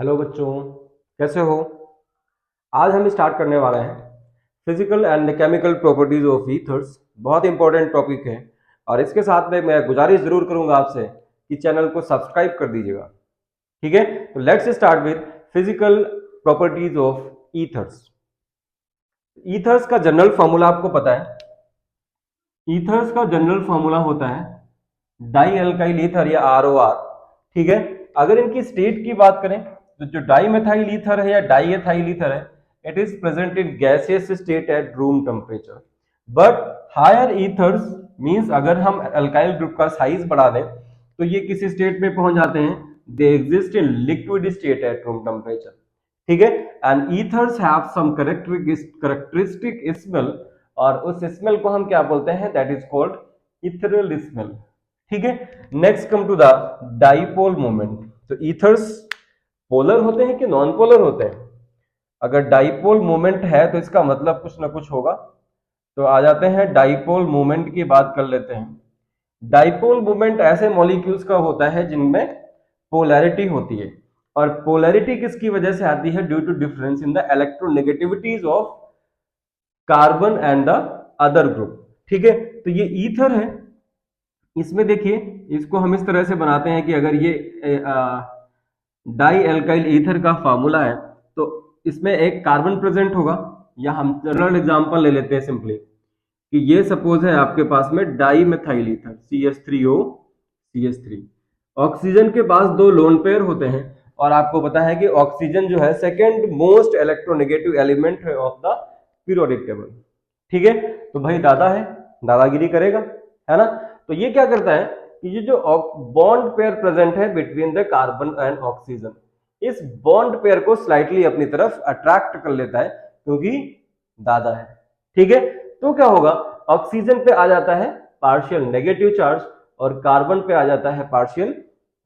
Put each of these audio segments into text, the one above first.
Hello बच्चों, कैसे हो। आज हम स्टार्ट करने वाले हैं physical and chemical properties of ethers. बहुत इंपॉर्टेंट टॉपिक है और इसके साथ में मैं गुजारिश जरूर करूंगा आपसे कि चैनल को सब्सक्राइब कर दीजिएगा। ठीक है, तो let's start with physical properties of ethers. Ethers का जनरल फॉर्मूला आपको पता है। ईथर्स का जनरल फॉर्मूला होता है डाई अल्काइल ईथर या ROR। ठीक है, अगर इनकी स्टेट की बात करें तो जो डाई मेथाइल ईथर है या डाई एथाइल ईथर है, it is present in gaseous state at room temperature. But higher ethers means अगर हम अल्काइल ग्रुप का साइज बढ़ा दें तो ये किसी स्टेट में पहुंच जाते हैं, they exist in liquid state at room temperature. ठीक है, and ethers have some characteristic smell, और उस स्मेल को हम क्या बोलते हैं, that is called ethereal smell. ठीक है, next come to the dipole moment. तो ईथर्स पोलर होते हैं कि नॉन पोलर होते हैं? अगर डाइपोल मोमेंट है तो इसका मतलब कुछ ना कुछ होगा। तो आ जाते हैं डाइपोल मोमेंट की बात कर लेते हैं। डाइपोल मोमेंट ऐसे मॉलिक्यूल्स का होता है जिनमें पोलैरिटी होती है, और पोलैरिटी किसकी वजह से आती है? Due to difference in the electronegativities of carbon and the other group. ठीक है, तो ये ईथर है। इसमें देखिए, इसको हम इस तरह से बनाते हैं कि अगर ये डाई एल्काइल ईथर का फार्मूला है तो इसमें एक कार्बन प्रेजेंट होगा, या हम जनरल एग्जांपल ले लेते हैं सिंपली कि ये सपोज है आपके पास में die methyl ether CH3O CH3। Oxygen के पास दो लोन पेयर होते हैं, और आपको पता है कि ऑक्सीजन जो है सेकेंड मोस्ट इलेक्ट्रोनेगेटिव एलिमेंट है ऑफ द पीरियोडिक टेबल। ठीक है, तो भाई दादा है, दादागिरी करेगा, है ना। तो ये क्या करता है कि ये जो बॉन्ड पेयर प्रेजेंट है between the carbon and oxygen, इस बॉन्ड पेयर को स्लाइटली अपनी तरफ अट्रैक्ट कर लेता है क्योंकि दादा है। ठीक है, तो क्या होगा, ऑक्सीजन पे आ जाता है पार्शियल नेगेटिव चार्ज और कार्बन पे आ जाता है पार्शियल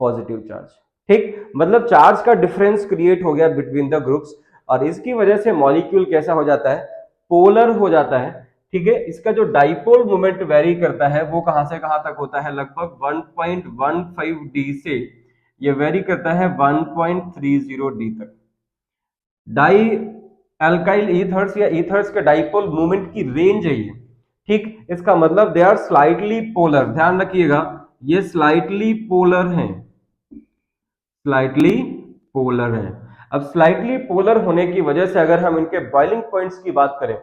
पॉजिटिव चार्ज। ठीक, मतलब चार्ज का डिफरेंस क्रिएट हो गया बिटवीन द ग्रुप्स, और इसकी वजह से मॉलिक्यूल कैसा हो जाता है? पोलर हो जाता है। ठीक है, इसका जो डाइपोल मोमेंट वेरी करता है वो कहां से कहां तक होता है? लगभग 1.15 डी से ये वेरी करता है 1.30 डी तक। डाई अल्काइल ईथर्स या ईथर्स के डाइपोल मोमेंट की रेंज है ये। ठीक, इसका मतलब दे आर स्लाइटली पोलर। ध्यान रखिएगा, ये स्लाइटली पोलर हैं, स्लाइटली पोलर है। अब स्लाइटली पोलर होने की वजह से अगर हम इनके बॉइलिंग पॉइंट्स की बात करें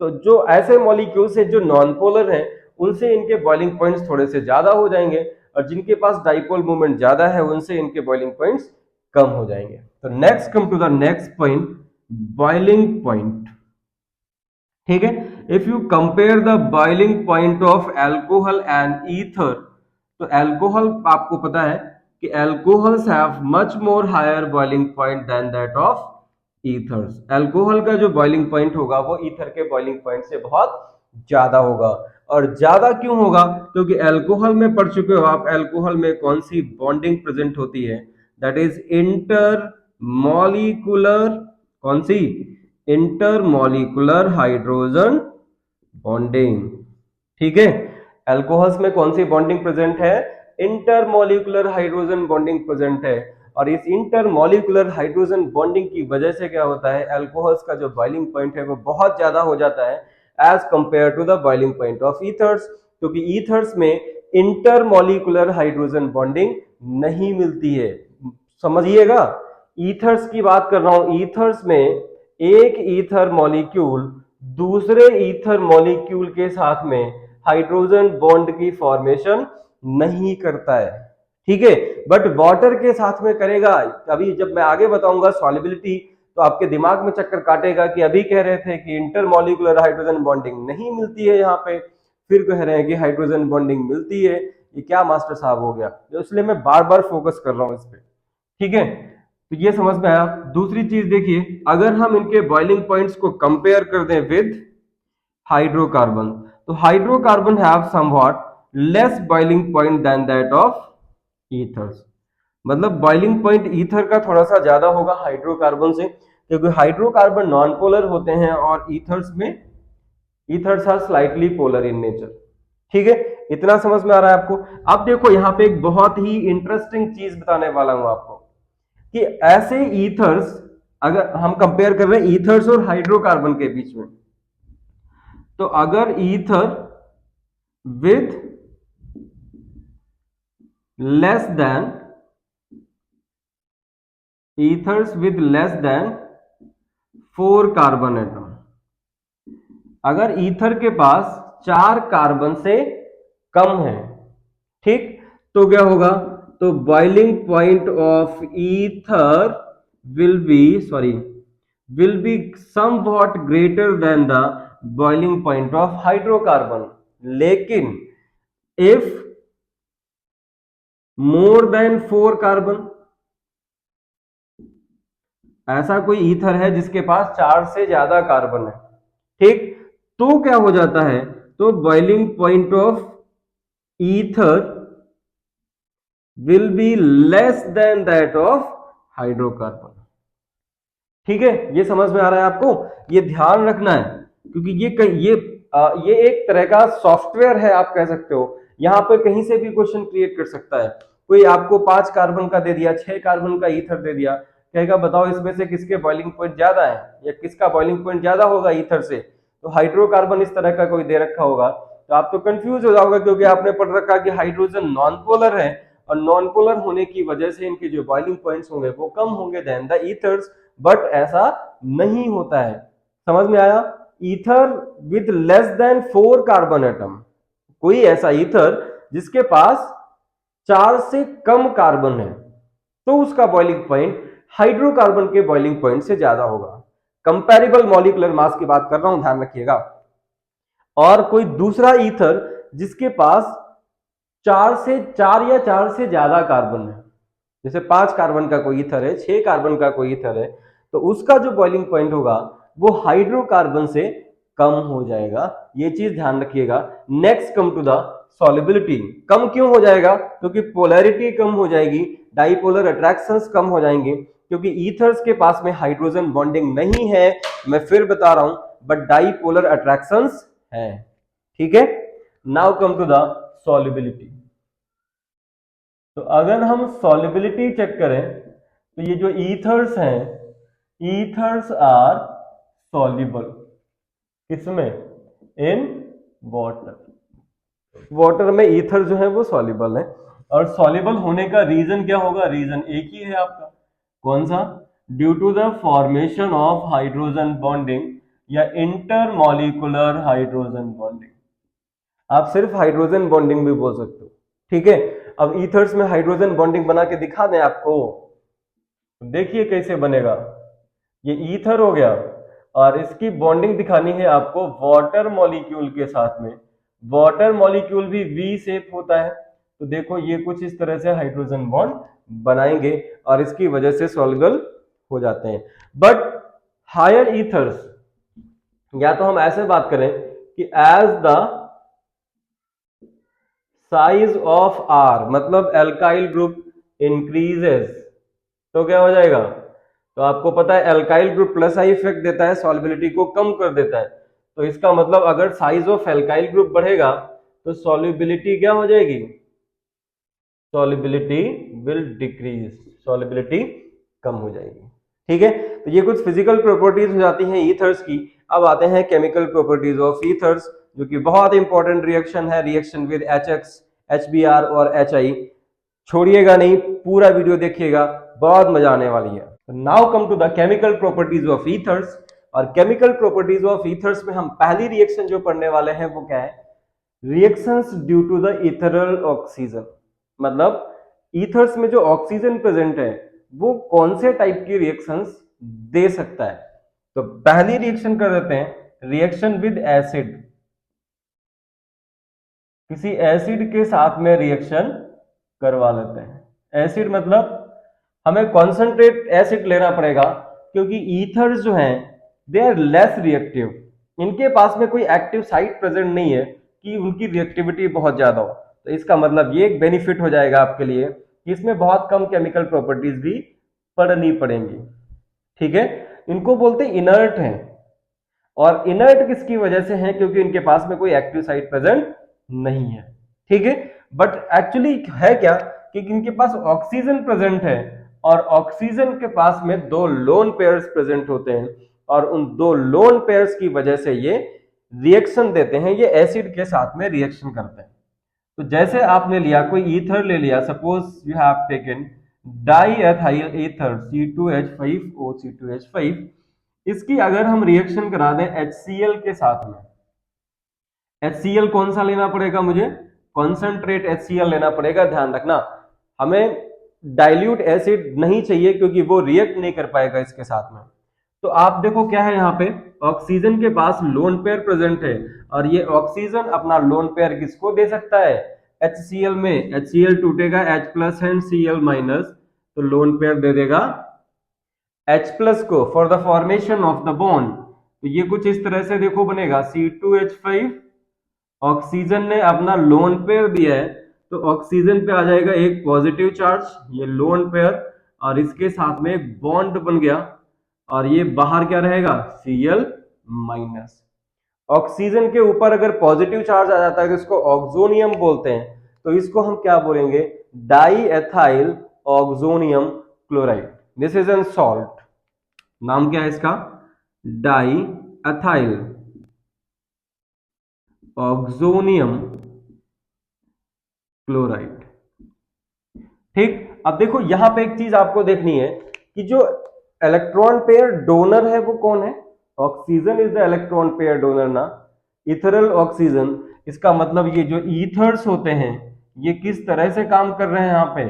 तो जो ऐसे मॉलिक्यूल्स हैं जो नॉन पोलर हैं उनसे इनके बॉइलिंग पॉइंट्स थोड़े से ज्यादा हो जाएंगे, और जिनके पास डाइपोल मोमेंट ज्यादा है उनसे इनके बॉइलिंग पॉइंट्स कम हो जाएंगे। तो next come to the next point, boiling point. ठीक है, if you compare the boiling point of alcohol and ether, तो एल्कोहल आपको पता है कि alcohols have much more higher boiling point than that of ethers. Alcohol का जो boiling point होगा वो ईथर के बॉइलिंग पॉइंट से बहुत ज्यादा होगा। और ज्यादा क्यों होगा? क्योंकि एल्कोहल में पढ़ चुके हो आप, एल्कोहल में कौन सी बॉन्डिंग प्रेजेंट होती है? दैट इज इंटर मॉलिकुलर, कौन सी? Intermolecular hydrogen bonding. ठीक है, अल्कोहल्स में कौन सी बॉन्डिंग प्रेजेंट है? इंटरमॉलिकुलर हाइड्रोजन बॉन्डिंग प्रेजेंट है। और इस इंटरमॉलिकुलर हाइड्रोजन बॉन्डिंग की वजह से क्या होता है, अल्कोहल्स का जो बॉइलिंग पॉइंट है वो बहुत ज्यादा हो जाता है as compare to the boiling point of ethers, क्योंकि ईथर्स में इंटरमॉलिकुलर हाइड्रोजन बॉन्डिंग नहीं मिलती है। समझिएगा, ईथर्स की बात कर रहा हूं। ईथर्स में एक ईथर मॉलिक्यूल दूसरे ईथर मॉलिक्यूल के साथ में हाइड्रोजन बॉन्ड की फॉर्मेशन नहीं करता है। ठीक है, बट वाटर के साथ में करेगा। अभी जब मैं आगे बताऊंगा सॉल्युबिलिटी तो आपके दिमाग में चक्कर काटेगा कि अभी कह रहे थे कि इंटरमॉलिकुलर हाइड्रोजन बॉन्डिंग नहीं मिलती है यहाँ पे, फिर कह रहे हैं कि हाइड्रोजन बॉन्डिंग मिलती है। ये क्या मास्टर साहब हो गया? इसलिए मैं बार बार फोकस कर रहा हूं इस पे। ठीक है, तो ये समझ में आया। दूसरी चीज देखिए, अगर हम इनके बॉइलिंग पॉइंट्स को कंपेयर कर दें विद हाइड्रोकार्बन, तो hydrocarbon have somewhat less boiling point than that of ethers. मतलब बॉइलिंग पॉइंट ईथर का थोड़ा सा ज्यादा होगा हाइड्रोकार्बन से, क्योंकि हाइड्रोकार्बन नॉन पोलर होते हैं और ईथर्स में ethers are slightly polar in nature. ठीक है, इतना समझ में आ रहा है आपको? अब देखो यहाँ पे एक बहुत ही इंटरेस्टिंग चीज बताने वाला हूं आपको कि ऐसे ईथर्स, अगर हम कंपेयर कर रहे हैं ईथर्स और हाइड्रोकार्बन के बीच में, तो अगर ether with less than ethers with less than 4 carbon atom, अगर ईथर के पास 4 कार्बन से कम है, ठीक, तो क्या होगा, तो boiling point of ether will be somewhat greater than the boiling point of hydrocarbon. लेकिन इफ मोर देन 4 कार्बन, ऐसा कोई ईथर है जिसके पास 4 से ज्यादा कार्बन है, ठीक, तो क्या हो जाता है, तो boiling point of ether will be less than that of hydrocarbon. ठीक है, ये समझ में आ रहा है आपको, ये ध्यान रखना है, क्योंकि ये एक तरह का सॉफ्टवेयर है, आप कह सकते हो, यहां पर कहीं से भी क्वेश्चन क्रिएट कर सकता है। कोई आपको 5 कार्बन का दे दिया, 6 कार्बन का ईथर दे दिया, कहेगा बताओ इसमें से किसके बॉइलिंग पॉइंट ज्यादा है या किसका बॉइलिंग पॉइंट ज्यादा होगा ईथर से, तो हाइड्रोकार्बन इस तरह का कोई दे रखा होगा, तो आप तो कंफ्यूज हो जाओगे, क्योंकि आपने पढ़ रखा कि हाइड्रोजन नॉन पोलर है, और नॉन पोलर होने की वजह से इनके जो बॉइलिंग पॉइंट्स होंगे वो कम होंगे देन द ईथर्स, बट ऐसा नहीं होता है। समझ में आया? Ether with less than 4 carbon atom, कोई ऐसा ईथर जिसके पास 4 से कम कार्बन है, तो उसका बॉइलिंग पॉइंट हाइड्रोकार्बन के बॉइलिंग पॉइंट से ज्यादा होगा। कंपैरेबल मॉलिक्यूलर मास की बात कर रहा हूं, ध्यान रखिएगा। और कोई दूसरा ईथर जिसके पास 4 या 4 से ज्यादा कार्बन है, जैसे 5 कार्बन का कोई ईथर है, 6 कार्बन का कोई ईथर है, तो उसका जो बॉइलिंग पॉइंट होगा वो हाइड्रोकार्बन से कम हो जाएगा। ये चीज ध्यान रखिएगा। Next come to the solubility. कम क्यों हो जाएगा? क्योंकि पोलैरिटी कम हो जाएगी, डाइपोलर अट्रैक्शंस कम हो जाएंगे, क्योंकि ईथर्स के पास में हाइड्रोजन बॉन्डिंग नहीं है, मैं फिर बता रहा हूं, बट डाइपोलर अट्रैक्शंस है। ठीक है, now come to the solubility. तो अगर हम सॉल्युबिलिटी चेक करें, तो ये जो ईथर्स हैं, ईथर्स आर सॉल्युबल किसमें? In water. वाटर में ईथर जो है वो सॉल्युबल है, और सॉल्युबल होने का रीजन क्या होगा? रीजन एक ही है आपका, कौन सा? Due to the formation of hydrogen bonding या इंटरमॉलिक्यूलर हाइड्रोजन बॉन्डिंग। आप सिर्फ हाइड्रोजन बॉन्डिंग भी बोल सकते हो। ठीक है, अब ईथर्स में हाइड्रोजन बॉन्डिंग बना के दिखा दें आपको, देखिए कैसे बनेगा। ये ईथर हो गया, और इसकी बॉन्डिंग दिखानी है आपको वाटर मॉलिक्यूल के साथ में। वाटर मॉलिक्यूल भी वी शेप होता है, तो देखो ये कुछ इस तरह से हाइड्रोजन बॉन्ड बनाएंगे, और इसकी वजह से सॉल्युबल हो जाते हैं। बट हायर ईथर्स, या तो हम ऐसे बात करें कि as the size of R, मतलब एल्काइल ग्रुप इंक्रीजेस, तो क्या हो जाएगा? तो आपको पता है alkyl group plus I effect देता है, सॉल्युबिलिटी को कम कर देता है, तो इसका मतलब अगर साइज ऑफ एल्काइल ग्रुप बढ़ेगा तो सॉल्युबिलिटी क्या हो जाएगी? सॉल्युबिलिटी विल डिक्रीज, सॉल्युबिलिटी कम हो जाएगी। ठीक है, तो ये कुछ फिजिकल प्रॉपर्टीज हो जाती हैं ईथर्स की। अब आते हैं केमिकल प्रॉपर्टीज ऑफ ईथर्स, जो कि बहुत इंपॉर्टेंट रिएक्शन है, रिएक्शन विद HX, HBr और HI। छोड़िएगा नहीं, पूरा वीडियो देखिएगा, बहुत मजा आने वाली है। Now come to the chemical properties of ethers. और केमिकल प्रॉपर्टीज ऑफ ईथर्स में हम पहली रिएक्शन जो पढ़ने वाले हैं वो क्या है? Reactions due to the ethereal oxygen. मतलब ईथर्स में जो ऑक्सीजन प्रेजेंट है वो कौन से टाइप की रिएक्शंस दे सकता है? तो पहली रिएक्शन कर देते हैं, रिएक्शन विद एसिड। किसी एसिड के साथ में रिएक्शन करवा लेते हैं। एसिड मतलब हमें कॉन्सेंट्रेट एसिड लेना पड़ेगा, क्योंकि ईथर्स जो हैं दे आर लेस रिएक्टिव, इनके पास में कोई एक्टिव साइट प्रेजेंट नहीं है कि उनकी रिएक्टिविटी बहुत ज्यादा हो। तो इसका मतलब ये एक बेनिफिट हो जाएगा आपके लिए कि इसमें बहुत कम केमिकल प्रॉपर्टीज भी पढ़नी पड़ेंगी। ठीक है, इनको बोलते हैं इनर्ट हैं, और इनर्ट किसकी वजह से है? क्योंकि इनके पास में कोई एक्टिव साइट प्रेजेंट नहीं है। ठीक है, बट एक्चुअली है क्या कि इनके पास ऑक्सीजन प्रेजेंट है, और ऑक्सीजन के पास में दो लोन पेयर्स प्रेजेंट होते हैं और उन दो लोन पेयर्स की वजह से ये रिएक्शन देते हैं, ये एसिड के साथ में रिएक्शन करते हैं। तो जैसे आपने लिया कोई ईथर ले लिया, suppose you have taken diethyl ether C2H5O C2H5, इसकी अगर हम रिएक्शन करा दें HCl के साथ में, HCl कौन सा लेना पड़ेगा मुझे? कॉन्सेंट्रेट HCl लेना पड़ेगा। ध्यान रखना हमें डाइल्यूट एसिड नहीं चाहिए क्योंकि वो रिएक्ट नहीं कर पाएगा इसके साथ में। तो आप देखो क्या है यहाँ पे, ऑक्सीजन के पास लोन पेयर प्रेजेंट है और ये ऑक्सीजन अपना लोन पेयर किसको दे सकता है? HCl में। HCl टूटेगा H plus and Cl minus, तो लोन पेयर दे देगा H प्लस को for the formation of the bond. तो ये कुछ इस तरह से देखो बनेगा C2H5, ऑक्सीजन ने अपना लोन पेयर दिया है तो ऑक्सीजन पे आ जाएगा एक पॉजिटिव चार्ज, ये लोन पेयर, और इसके साथ में एक बॉन्ड बन गया और ये बाहर क्या रहेगा? Cl minus. ऑक्सीजन के ऊपर अगर पॉजिटिव चार्ज आ जाता है तो इसको ऑक्सोनियम बोलते हैं, तो इसको हम क्या बोलेंगे? Diethyl oxonium chloride. This is an salt, नाम क्या है इसका? Diethyl oxonium chloride. ठीक, अब देखो यहां पे एक चीज आपको देखनी है कि जो इलेक्ट्रॉन पेयर डोनर है वो कौन है? Oxygen is the electron pair donor ना, इथरल ऑक्सीजन। इसका मतलब ये जो ईथर्स होते हैं ये किस तरह से काम कर रहे हैं यहाँ पे?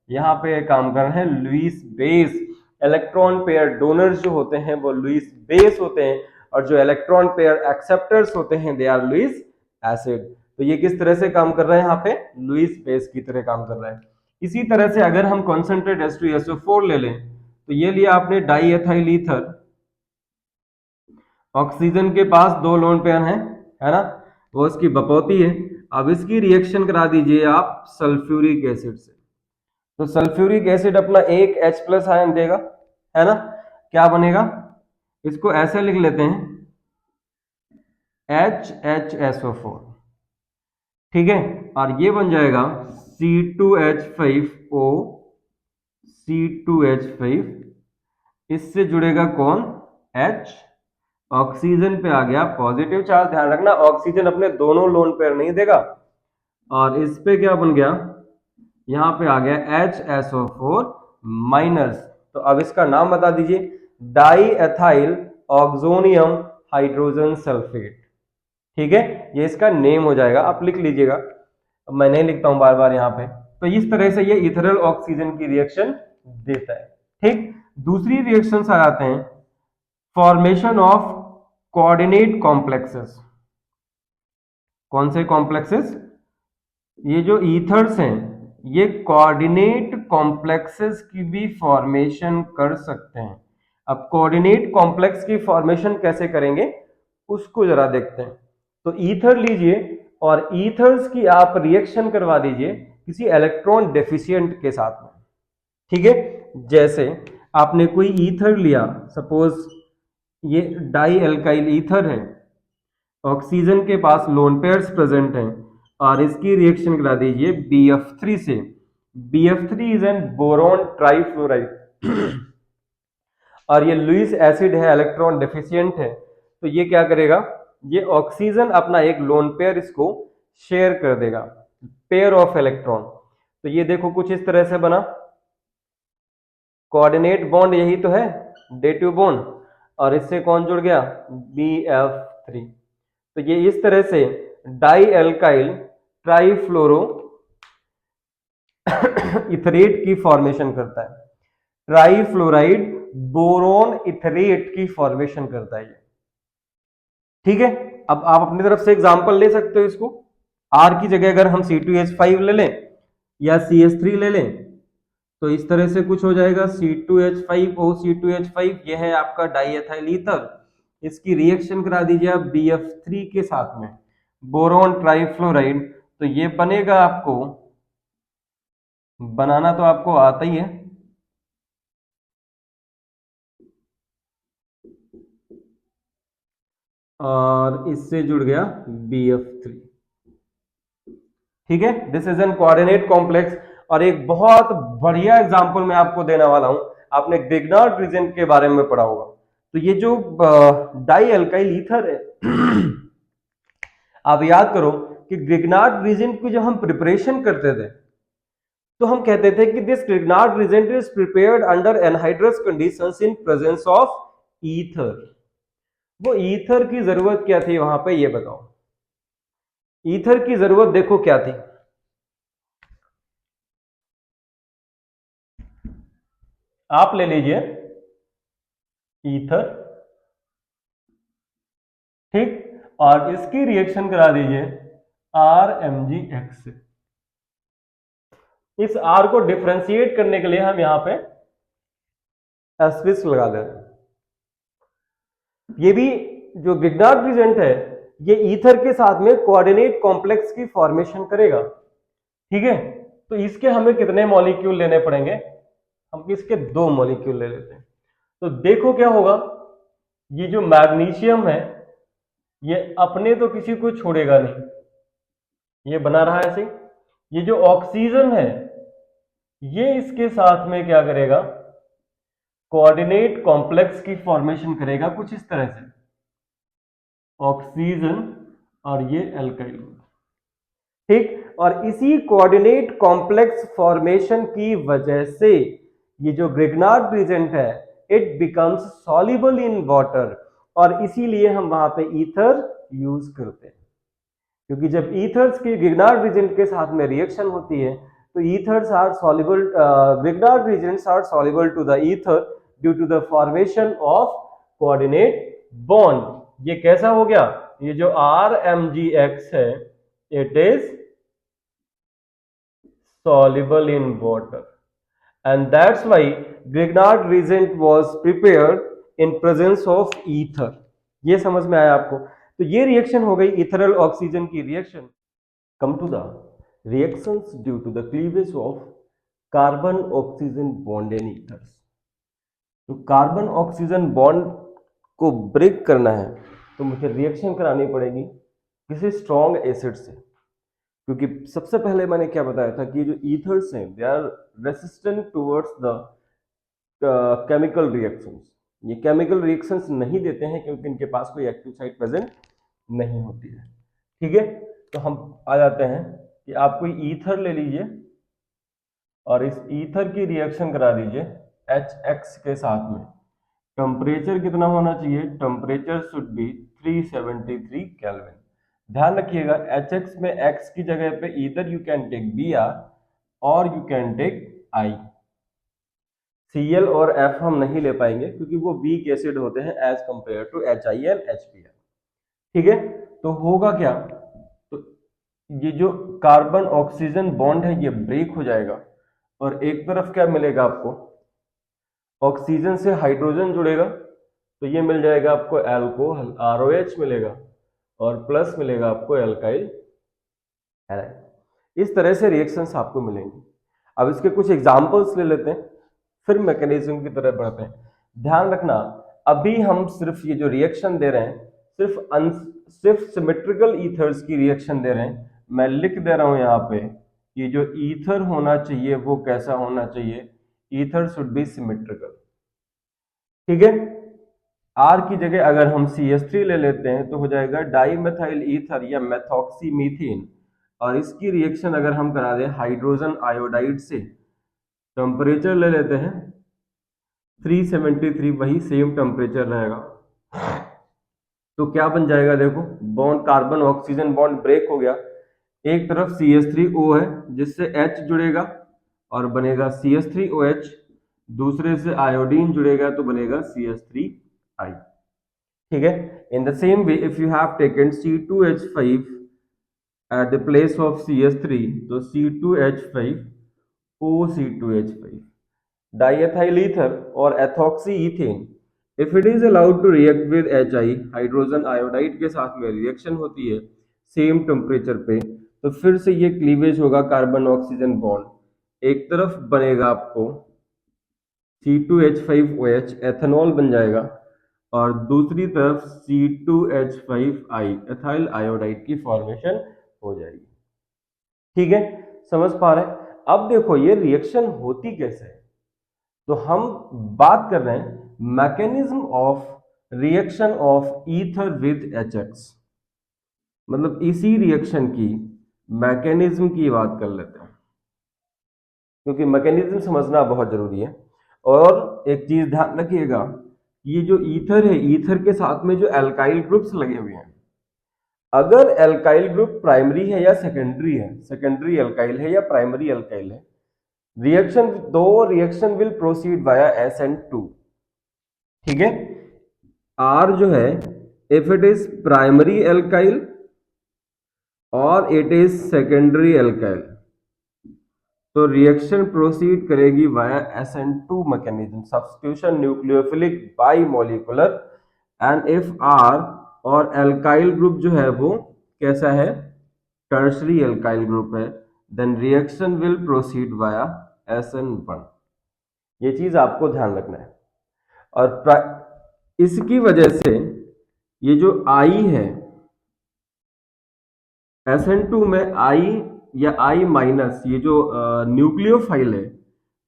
यहाँ पे काम कर रहे हैं Lewis base. Electron pair donors जो होते हैं वो लुईस बेस होते हैं और जो इलेक्ट्रॉन पेयर एक्सेप्टर्स होते हैं दे आर लुईस एसिड। तो ये किस तरह से काम कर रहा है? यहाँ पे लुईस बेस की तरह काम कर रहा है। इसी तरह से अगर हम कॉन्सेंट्रेट H2SO4 ले लें तो ये लिया आपने डाई एथाइल ईथर, ऑक्सीजन के पास दो लोन पेयर हैं, है ना, वो इसकी बपौती है। अब इसकी रिएक्शन करा दीजिए आप सल्फ्यूरिक एसिड से, तो सल्फ्यूरिक एसिड अपना एक H प्लस आयन देगा, है ना। क्या बनेगा? इसको ऐसे लिख लेते हैं HHSO4, ठीक है, और ये बन जाएगा C2H5O C2H5, इससे जुड़ेगा कौन? H, ऑक्सीजन पे आ गया पॉजिटिव चार्ज। ध्यान रखना ऑक्सीजन अपने दोनों लोन पेयर नहीं देगा, और इस पे क्या बन गया? यहाँ पे आ गया HSO4 माइनस। तो अब इसका नाम बता दीजिए, diethyl oxonium hydrogen sulphate, ठीक है, ये इसका नेम हो जाएगा, आप लिख लीजिएगा, अब मैं नहीं लिखता हूं बार बार यहाँ पे। तो इस तरह से ये इथरल ऑक्सीजन की रिएक्शन देता है। ठीक, दूसरी रिएक्शन आ जाते हैं फॉर्मेशन ऑफ कोऑर्डिनेट कॉम्प्लेक्सेस। कौन से कॉम्प्लेक्सेस? ये जो ईथर्स हैं ये कोऑर्डिनेट कॉम्प्लेक्सेस की भी फॉर्मेशन कर सकते हैं। अब कोऑर्डिनेट कॉम्प्लेक्स की फॉर्मेशन कैसे करेंगे उसको जरा देखते हैं। तो ईथर लीजिए और ईथर्स की आप रिएक्शन करवा दीजिए किसी इलेक्ट्रॉन डेफिशिएंट के साथ में, ठीक है। जैसे आपने कोई ईथर लिया, सपोज ये डाई एल्काइल ईथर है, ऑक्सीजन के पास लोन पेयर्स प्रेजेंट हैं और इसकी रिएक्शन करा दीजिए BF3 से। BF3 is an boron trifluoride और ये लुईस एसिड है, इलेक्ट्रॉन डेफिशिएंट है, तो ये क्या करेगा? ये ऑक्सीजन अपना एक लोन पेयर इसको शेयर कर देगा, पेयर ऑफ इलेक्ट्रॉन। तो ये देखो कुछ इस तरह से बना, कोऑर्डिनेट बॉन्ड यही तो है, डेटिव बॉन्ड, और इससे कौन जुड़ गया? BF3। तो ये इस तरह से डाई एल्काइल ट्राइफ्लोरो इथरेट की फॉर्मेशन करता है, ट्राइफ्लोराइड बोरोन इथरेट की फॉर्मेशन करता है ये, ठीक है। अब आप अपनी तरफ से एग्जांपल ले सकते हो इसको। R की जगह अगर हम C2H5 ले लें या CH3 ले लें तो इस तरह से कुछ हो जाएगा C2H5O C2H5, ये है आपका डाईएथाइल ईथर, इसकी रिएक्शन करा दीजिए आप BF3 के साथ में, बोरोन ट्राइफ्लोराइड, तो ये बनेगा, आपको बनाना तो आपको आता ही है, और इससे जुड़ गया BF3, ठीक है। This is N coordinate complex और एक बहुत बढ़िया एग्जांपल मैं आपको देने वाला हूं। आपने ग्रिग्नार्ड रीजन के बारे में पढ़ा होगा। तो ये जो डाई अल्काइल ईथर है आप याद करो कि ग्रिग्नार्ड रीजन की जब हम प्रिपरेशन करते थे तो हम कहते थे कि this Grignard reason is prepared under anhydrous conditions in presence of ether. वो ईथर की जरूरत क्या थी वहां पे, ये बताओ। ईथर की जरूरत देखो क्या थी। आप ले लीजिए ईथर, ठीक, और इसकी रिएक्शन करा दीजिए RMgX से। इस R को डिफ्रेंशिएट करने के लिए हम यहां पे एस्टेरिस्क लगा दे रहे हैं। ये भी जो ग्रिग्नार्ड रीजेंट है ये ईथर के साथ में कोऑर्डिनेट कॉम्प्लेक्स की फॉर्मेशन करेगा, ठीक है। तो इसके हमें कितने मॉलिक्यूल लेने पड़ेंगे, हम इसके 2 मॉलिक्यूल ले लेते हैं। तो देखो क्या होगा, ये जो मैग्नीशियम है ये अपने तो किसी को छोड़ेगा नहीं, ये बना रहा है ऐसे। ये जो ऑक्सीजन है ये इसके साथ में क्या करेगा, कोऑर्डिनेट कॉम्प्लेक्स की फॉर्मेशन करेगा कुछ इस तरह से, ऑक्सीजन और ये एल्काइल, ठीक। और इसी कोऑर्डिनेट कॉम्प्लेक्स फॉर्मेशन की वजह से ये जो ग्रिग्नार्ड रीजेंट है it becomes soluble in water, और इसीलिए हम वहां पे ईथर यूज करते हैं। क्योंकि जब ईथर्स की ग्रिग्नार्ड रीजेंट के साथ में रिएक्शन होती है तो ethers are soluble, Grignard reagents are soluble to the ether due to the formation of coordinate bond. ये कैसा हो गया, ये जो RMgX है it is soluble in water, and that's why Grignard reagent was prepared in presence of ether। ये समझ में आया आपको। तो ये रिएक्शन हो गई इथरल ऑक्सीजन की reaction. Come to the reactions due to the cleavage of carbon oxygen bond in ethers. तो कार्बन ऑक्सीजन बॉन्ड को ब्रेक करना है तो मुझे रिएक्शन करानी पड़ेगी किसी स्ट्रॉन्ग एसिड से। क्योंकि सबसे पहले मैंने क्या बताया था कि जो ईथर्स हैं they are resistant towards the chemical reactions. ये केमिकल रिएक्शंस नहीं देते हैं क्योंकि इनके पास कोई एक्टिव साइट प्रेजेंट नहीं होती है, ठीक है। तो हम आ जाते हैं कि आप कोई ईथर ले लीजिए और इस ईथर की रिएक्शन करा दीजिए HX के साथ में। टेम्परेचर कितना होना चाहिए, टेम्परेचर शुड बी 373 केल्विन। ध्यान रखिएगा HX में X की जगह पे either you can take Br और you can take I। Cl और F हम नहीं ले पाएंगे क्योंकि वो वीक एसिड होते हैं as compare to HI and HBr, ठीक है। तो होगा क्या, तो ये जो कार्बन ऑक्सीजन बॉन्ड है ये ब्रेक हो जाएगा और एक तरफ क्या मिलेगा आपको, ऑक्सीजन से हाइड्रोजन जुड़ेगा तो ये मिल जाएगा आपको एल्कोहल ROH मिलेगा और प्लस मिलेगा आपको एल्काइल हैलाइड। इस तरह से रिएक्शंस आपको मिलेंगे। अब इसके कुछ एग्जांपल्स ले लेते हैं फिर मैकेनिज्म की तरफ बढ़ते हैं। ध्यान रखना अभी हम सिर्फ ये जो रिएक्शन दे रहे हैं सिर्फ सिमेट्रिकल ईथर्स की रिएक्शन दे रहे हैं। मैं लिख दे रहा हूं यहाँ पे कि जो ईथर होना चाहिए वो कैसा होना चाहिए, ईथर शुड बी सिमेट्रिकल, ठीक है। R की जगह अगर हम CH3 ले लेते हैं तो हो जाएगा डाईमेथाइल ईथर या मेथॉक्सी मीथेन, और इसकी रिएक्शन अगर हम करा दें हाइड्रोजन आयोडाइड से, टेम्परेचर ले लेते हैं 373, वही सेम टेम्परेचर रहेगा। तो क्या बन जाएगा, देखो bond carbon oxygen bond break हो गया, एक तरफ CH3O है जिससे H जुड़ेगा और बनेगा CH3OH, दूसरे से आयोडीन जुड़ेगा तो बनेगा CH3I, ठीक है। In the same way if you have taken C2H5 at the place of CH3 तो C2H5OC2H5 डाइएथाइल ईथर और ethoxy ethane if it is allowed to react with HI, hydrogen iodide के साथ में रिएक्शन होती है same temperature पे, तो फिर से ये क्लीवेज होगा कार्बन ऑक्सीजन बॉन्ड। एक तरफ बनेगा आपको C2H5OH एथेनॉल बन जाएगा और दूसरी तरफ C2H5I एथाइल आयोडाइड की फॉर्मेशन हो जाएगी, ठीक है। समझ पा रहे हैं। अब देखो ये रिएक्शन होती कैसे है, तो हम बात कर रहे हैं mechanism of reaction of ether with HX, मतलब इसी रिएक्शन की मैकेनिज्म की बात कर लेते हैं, क्योंकि मैकेनिज्म समझना बहुत जरूरी है। और एक चीज ध्यान रखिएगा, ये जो ईथर है, ईथर के साथ में जो एल्काइल ग्रुप्स लगे हुए हैं, अगर एल्काइल ग्रुप प्राइमरी है या सेकेंडरी है, सेकेंडरी एल्काइल है या प्राइमरी एल्काइल है, रिएक्शन दो reaction will proceed via SN2। ठीक है, R जो है if it is primary alkyl और इट इज सेकेंडरी एल्काइल, तो रिएक्शन प्रोसीड करेगी via SN2 mechanism, substitution nucleophilic bimolecular. And if R और एल्काइल ग्रुप जो है वो कैसा है, टर्शरी एल्काइल ग्रुप है, then reaction will proceed via SN1। ये चीज आपको ध्यान रखना है। और इसकी वजह से ये जो I है, SN2 में I या I माइनस, ये जो न्यूक्लियोफाइल है,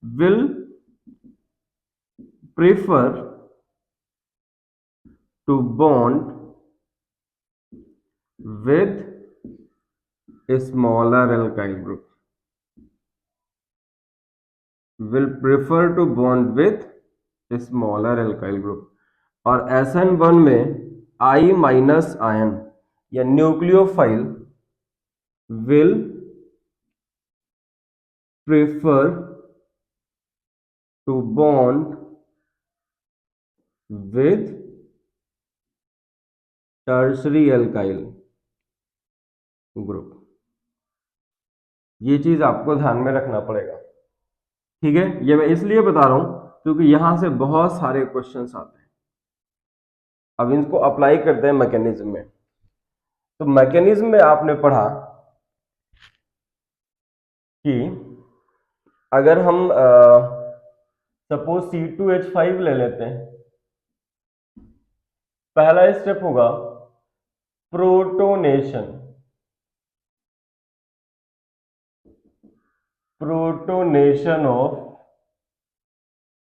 will prefer to bond with a smaller alkyl group, will prefer to bond with a smaller alkyl group। और SN1 में I माइनस आयन या nucleophile will prefer to bond with tertiary alkyl group। ये चीज आपको ध्यान में रखना पड़ेगा। ठीक है, ये मैं इसलिए बता रहा हूं क्योंकि यहां से बहुत सारे क्वेश्चंस आते हैं। अब इनको अप्लाई करते हैं मैकेनिज्म में। तो मैकेनिज्म में आपने पढ़ा कि अगर हम सपोज C2H5 ले लेते हैं, पहला स्टेप होगा protonation, protonation of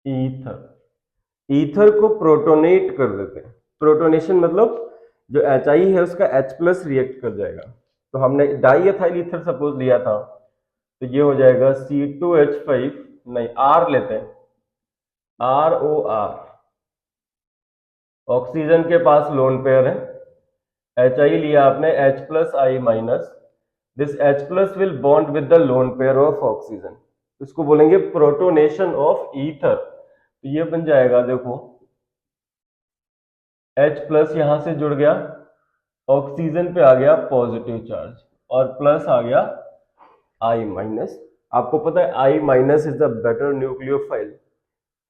ether, ether को प्रोटोनेट कर देते हैं। प्रोटोनेशन मतलब जो HI है उसका H+ रिएक्ट कर जाएगा। तो हमने डाई एथाइल ईथर सपोज लिया था, तो ये हो जाएगा C2H5, नहीं R लेते हैं, ROR, ऑक्सीजन के पास लोन पेयर है, HI लिया आपने H+I-, this H+ will bond with the lone pair of oxygen, इसको बोलेंगे प्रोटोनेशन ऑफ ईथर। तो ये बन जाएगा, देखो H+ यहां से जुड़ गया, ऑक्सीजन पे आ गया पॉजिटिव चार्ज और प्लस आ गया I-। आपको पता है I- is the better nucleophile,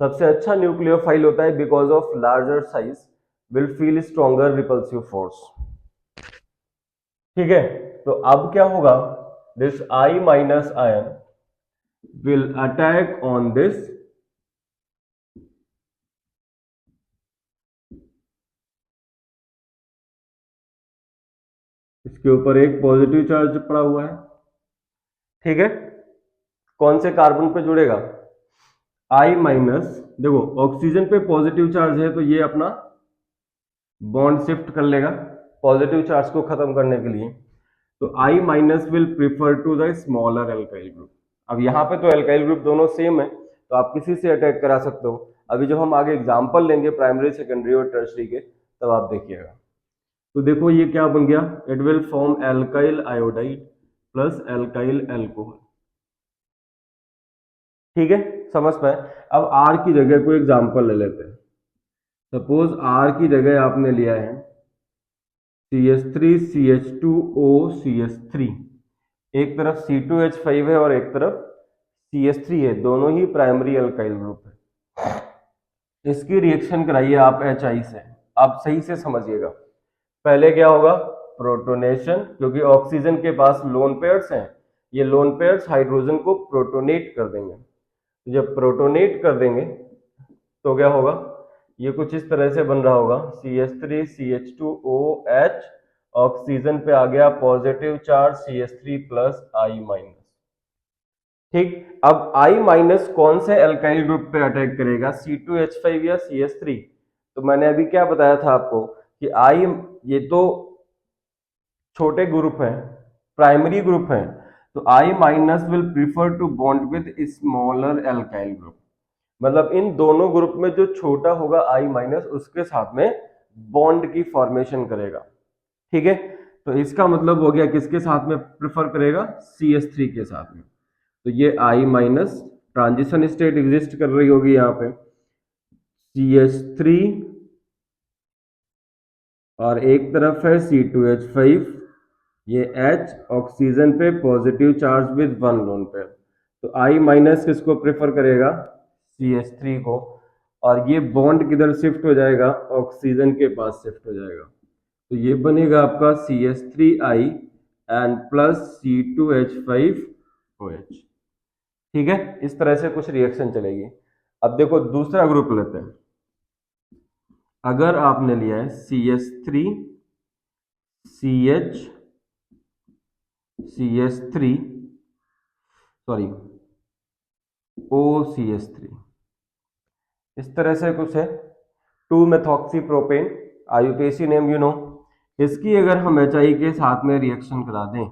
सबसे अच्छा न्यूक्लियोफाइल होता है, because of larger size will feel stronger repulsive force. ठीक है, तो अब क्या होगा, this I- ion will attack on this इसके ऊपर एक पॉजिटिव चार्ज पड़ा हुआ है। ठीक है, कौन से कार्बन पे जुड़ेगा, I-। देखो ऑक्सीजन पे पॉजिटिव चार्ज है तो ये अपना बॉन्ड शिफ्ट कर लेगा पॉजिटिव चार्ज को खत्म करने के लिए। तो I- will prefer to the smaller alkyl group. अब यहाँ पे तो एल्काइल ग्रुप दोनों सेम है, तो आप किसी से अटैक करा सकते हो। अभी जब हम आगे एग्जाम्पल लेंगे प्राइमरी, सेकेंडरी और टर्शरी के, तब आप देखिएगा। तो देखो ये क्या बन गया, it will form alkyl iodide plus alkyl alcohol. ठीक है, समझ पाए। अब R की जगह कोई एग्जाम्पल ले लेते हैं। सपोज R की जगह आपने लिया है CH3 CH2O CH3, एक तरफ C2H5 है और एक तरफ CH3 है, दोनों ही प्राइमरी अल्काइल ग्रुप है। इसकी रिएक्शन कराइए आप HI से। आप सही से समझिएगा, पहले क्या होगा, प्रोटोनेशन, क्योंकि ऑक्सीजन के पास लोन पेयर्स हैं, ये लोन पेयर्स हाइड्रोजन को प्रोटोनेट कर देंगे। जब प्रोटोनेट कर देंगे तो क्या होगा, ये कुछ इस तरह से बन रहा होगा, CH3 CH2OH, ऑक्सीजन पे आ गया positive charge CH3 plus I-। ठीक। अब I माइनस कौन से एल्काइल ग्रुप पे अटैक करेगा, C2H5 या CH3? तो मैंने अभी क्या बताया था आपको कि I, ये तो छोटे ग्रुप हैं, प्राइमरी ग्रुप हैं, तो I minus will prefer to bond with smaller alkyl group. मतलब इन दोनों ग्रुप में जो छोटा होगा I माइनस, उसके साथ में बॉन्ड की फॉर्मेशन करेगा। ठीक है, तो इसका मतलब हो गया किसके साथ में प्रेफर करेगा, CH3 के साथ में। तो ये I minus transition state exist कर रही होगी यहाँ पे, CH3 और एक तरफ है C2H5, ये H ऑक्सीजन पे positive charge with one lone pair. तो I माइनस किसको प्रेफर करेगा, CH3 को, और ये बॉन्ड किधर शिफ्ट हो जाएगा, ऑक्सीजन के पास शिफ्ट हो जाएगा। तो ये बनेगा आपका CH3I एंड प्लस C2H5OH। ठीक है, इस तरह से कुछ रिएक्शन चलेगी। अब देखो दूसरा ग्रुप लेते हैं। अगर आपने लिया है CH3 CH CH3 sorry OCH3, इस तरह से कुछ है, 2-मेथॉक्सी-प्रोपेन, आईयूपीएसी नेम यू नो। इसकी अगर हम HI के साथ में रिएक्शन करा दें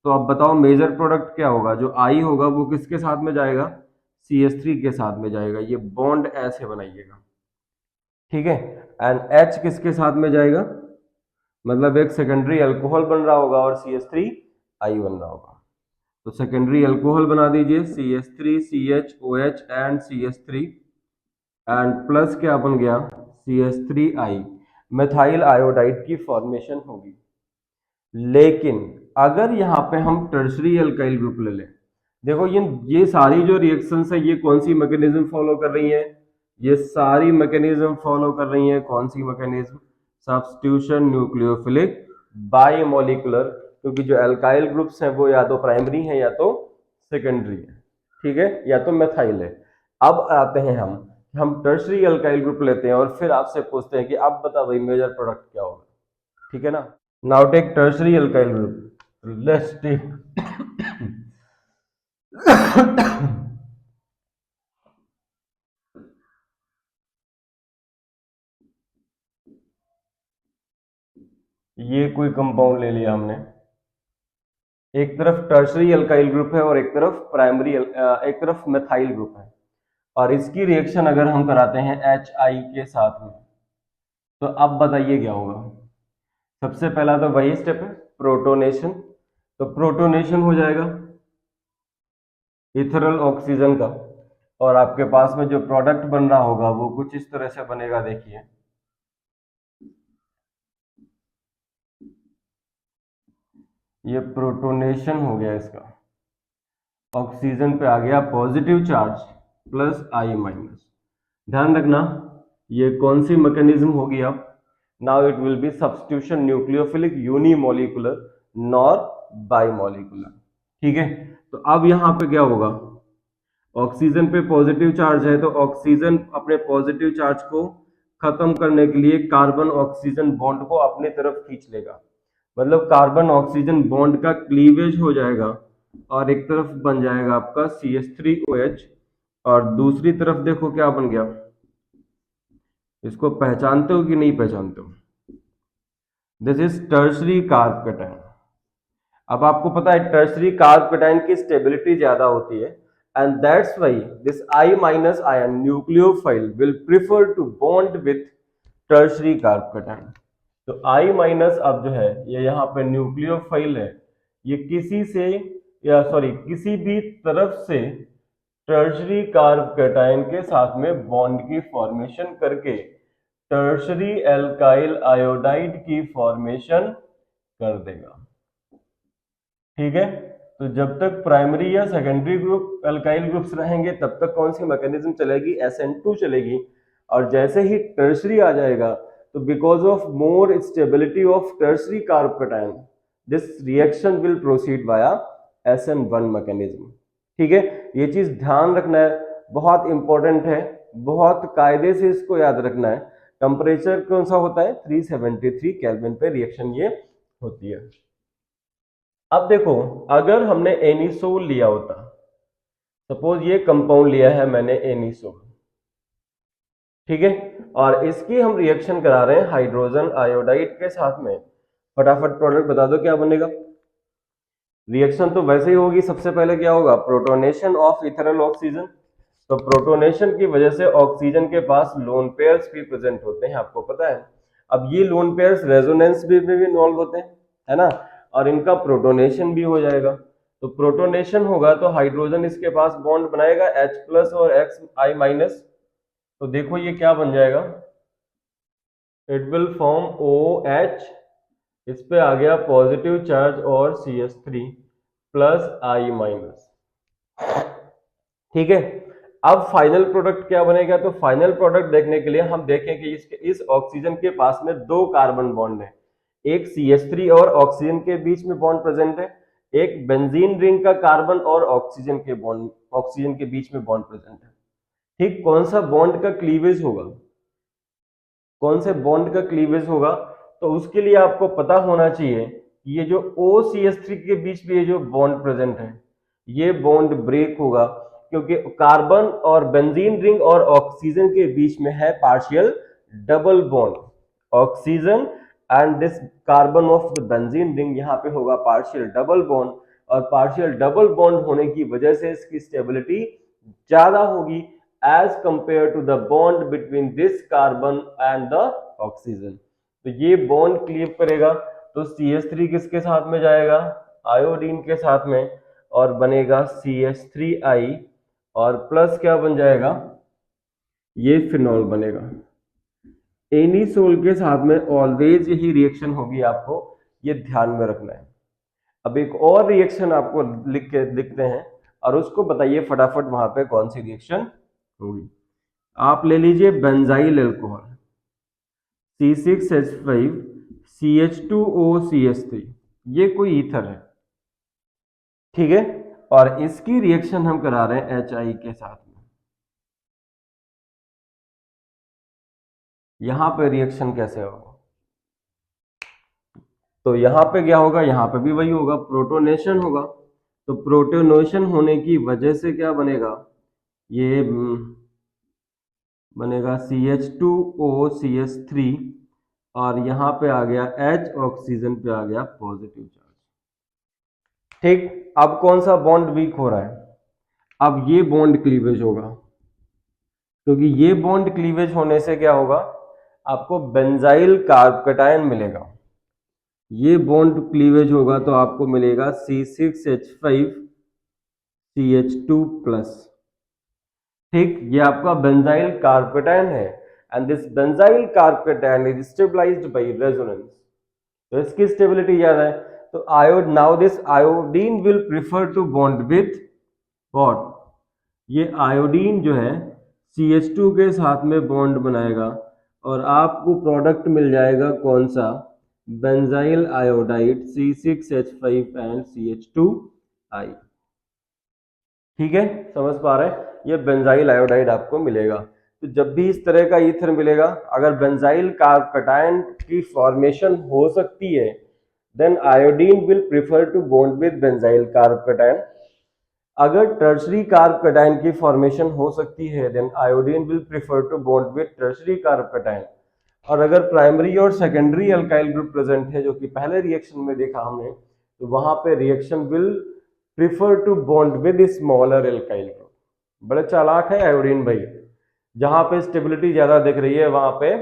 तो अब बताओ मेजर प्रोडक्ट क्या होगा, जो I होगा वो किसके साथ में जाएगा, CH3 के साथ में जाएगा। ये बॉन्ड ऐसे बनाइएगा, ठीक है, एंड H किसके साथ में जाएगा, मतलब एक सेकेंडरी अल्कोहल बन रहा होगा और CH3I बन रहा होगा। तो सेकेंडरी अल्कोहल बना दीजिए, CH3 CHOH and CH3 and plus क्या बन गया, CH3I, मेथाइल आयोडाइड की फॉर्मेशन होगी। लेकिन अगर यहाँ पे हम टर्शरी अल्काइल ग्रुप ले लें, देखो ये सारी जो रिएक्शंस है ये कौन सी मैकेनिज्म फॉलो कर रही है, ये सारी मैकेनिज्म फॉलो कर रही है कौन सी मैकेनिज्म, सब्स्टिट्यूशन न्यूक्लियोफिलिक बाइमोलिकुलर, क्योंकि जो अल्काइल ग्रुप्स हैं वो या तो प्राइमरी है या तो सेकेंडरी है, ठीक है, या तो मेथाइल है। अब आते हैं हम टर्शरी अल्काइल ग्रुप लेते हैं और फिर आपसे पूछते हैं कि अब बता भाई मेजर प्रोडक्ट क्या होगा, ठीक है ना। Now take tertiary alkyl group. Let's take ये कोई कंपाउंड ले लिया हमने, एक तरफ टर्शरी अल्काइल ग्रुप है और एक तरफ एक तरफ मेथाइल ग्रुप है, और इसकी रिएक्शन अगर हम कराते हैं HI के साथ में, तो अब बताइए क्या होगा। सबसे पहला तो वही स्टेप है, प्रोटोनेशन। तो प्रोटोनेशन हो जाएगा इथरल ऑक्सीजन का, और आपके पास में जो प्रोडक्ट बन रहा होगा वो कुछ इस तरह से बनेगा, देखिए ये प्रोटोनेशन हो गया इसका, ऑक्सीजन पे आ गया positive charge plus I minus. ध्यान रखना ये कौन सी मैकेनिज्म होगी, अब now it will be substitution nucleophilic unimolecular nor bimolecular, ठीक है। तो अब यहां पे क्या होगा, ऑक्सीजन पे पॉजिटिव चार्ज है तो ऑक्सीजन अपने पॉजिटिव चार्ज को खत्म करने के लिए कार्बन ऑक्सीजन बॉन्ड को अपनी तरफ खींच लेगा, मतलब कार्बन ऑक्सीजन बॉन्ड का क्लीवेज हो जाएगा और एक तरफ बन जाएगा आपका CH3OH, और दूसरी तरफ देखो क्या बन गया, इसको पहचानते हो कि नहीं पहचानते हो, this is tertiary carbocation. अब आपको पता है टर्शरी कार्ब कैटायन की स्टेबिलिटी ज्यादा होती है, and that's why this I minus ion nucleophile will prefer to bond with tertiary carbocation. तो I माइनस अब जो है ये यहाँ पे न्यूक्लियोफाइल है, ये किसी से या सॉरी किसी भी तरफ से टर्शरी कार्ब कैटायन के साथ में बॉन्ड की फॉर्मेशन करके टर्शरी एल्काइल आयोडाइड की फॉर्मेशन कर देगा, ठीक है। तो जब तक प्राइमरी या सेकेंडरी ग्रुप अल्काइल ग्रुप्स रहेंगे तब तक कौन सी मैकेनिज्म चलेगी, SN2 चलेगी, और जैसे ही टर्शरी आ जाएगा तो because of more stability of tertiary carb cation this reaction will proceed via SN1 mechanism, ठीक है। ये चीज ध्यान रखना है, बहुत इंपॉर्टेंट है, बहुत कायदे से इसको याद रखना है। टेम्परेचर कौन सा होता है, 373 केल्विन पे रिएक्शन ये होती है। अब देखो अगर हमने एनिसोल लिया होता सपोज ये कंपाउंड लिया है मैंने एनिसोल, ठीक है, और इसकी हम रिएक्शन करा रहे हैं हाइड्रोजन आयोडाइड के साथ में। फटाफट प्रोडक्ट बता दो क्या बनेगा। रिएक्शन तो वैसे ही होगी, सबसे पहले क्या होगा, प्रोटोनेशन ऑफ इथेनॉल ऑक्सीजन। तो प्रोटोनेशन की वजह से ऑक्सीजन के पास लोन पेयर्स भी प्रेजेंट होते हैं, आपको पता है। अब ये लोन पेयर्स रेजोनेंस में भी इन्वॉल्व होते हैं, है ना, और इनका प्रोटोनेशन भी हो जाएगा। तो प्रोटोनेशन होगा तो हाइड्रोजन इसके पास बॉन्ड बनाएगा H प्लस और XI माइनस। तो देखो ये क्या बन जाएगा, इट विल फॉर्म OH, इस पे आ गया पॉजिटिव चार्ज और CH3 प्लस I माइनस, ठीक है। अब फाइनल प्रोडक्ट क्या बनेगा, तो फाइनल प्रोडक्ट देखने के लिए हम देखें कि इस ऑक्सीजन के पास में दो कार्बन बॉन्ड है, एक CH3 और ऑक्सीजन के बीच में बॉन्ड प्रेजेंट है, एक बेंजीन रिंग का कार्बन और ऑक्सीजन के बीच में बॉन्ड प्रेजेंट है। ठीक, कौन सा बॉन्ड का क्लीवेज होगा, कौन से बॉन्ड का क्लीवेज होगा, तो उसके लिए आपको पता होना चाहिए कि ये जो OCH3 के बीच में ये जो बॉन्ड प्रेजेंट है, ये बॉन्ड ब्रेक होगा, क्योंकि कार्बन और बेंजीन रिंग और ऑक्सीजन के बीच में है partial double bond. Oxygen and this carbon of the benzene ring, यहाँ पे होगा पार्शियल डबल बॉन्ड, और पार्शियल डबल बॉन्ड होने की वजह से इसकी स्टेबिलिटी ज्यादा होगी as compare to the bond between this carbon and the oxygen. तो ये बॉन्ड क्लीव करेगा, तो CH3 किसके साथ में जाएगा, आयोडीन के साथ में, और बनेगा CH3I, और प्लस क्या बन जाएगा, ये फिनॉल बनेगा। एनीसोल के साथ में ऑलवेज यही रिएक्शन होगी, आपको ये ध्यान में रखना है। अब एक और रिएक्शन आपको लिख के लिखते हैं, और उसको बताइए फटाफट वहां पे कौन सी रिएक्शन होगी। आप ले लीजिए बेंजाइल अल्कोहल C6H5 CH2OCH3, ये कोई ईथर है, ठीक है, और इसकी रिएक्शन हम करा रहे हैं HI के साथ में। यहां पे रिएक्शन कैसे होगा, तो यहां पे क्या होगा, यहां पे भी वही होगा, प्रोटोनेशन होगा। तो प्रोटोनेशन होने की वजह से क्या बनेगा, ये बनेगा CH2OCH3, और यहां पे आ गया H, ऑक्सीजन पे आ गया पॉजिटिव चार्ज। ठीक, अब कौन सा बॉन्ड वीक हो रहा है, अब ये बॉन्ड क्लीवेज होगा, क्योंकि ये बॉन्ड क्लीवेज होने से क्या होगा, आपको बेंजाइल कार्बकैटायन मिलेगा। ये बॉन्ड क्लीवेज होगा तो आपको मिलेगा C6H5CH2 प्लस। ठीक, ये आपका बेंजाइल कार्बकैटायन है, and this benzyl carbocation is stabilized by resonance, तो इसकी स्टेबिलिटी ज्यादा है। तो now this iodine will prefer to bond with what, ये आयोडीन जो है CH2 के साथ में बॉन्ड बनाएगा, और आपको प्रोडक्ट मिल जाएगा कौन सा, benzyl iodide C6H5 and CH2I। ठीक है, समझ पा रहे हैं, ये बेंजाइल आयोडाइड आपको मिलेगा। तो जब भी इस तरह का ईथर मिलेगा, अगर बेंजाइल कार्बकैटायन की फॉर्मेशन हो सकती है, then iodine will prefer to bond with benzyl carbocation. अगर टर्शरी कार्बकैटायन की फॉर्मेशन हो सकती है, then iodine will prefer to bond with tertiary carbocation. और अगर प्राइमरी और सेकेंडरी अल्काइल ग्रुप प्रेजेंट है, जो कि पहले रिएक्शन में देखा हमने, तो वहां पे reaction will prefer to bond with smaller alkyl group. बड़े चालाक है आयोडीन भाई, जहां पे स्टेबिलिटी ज्यादा दिख रही है वहां पे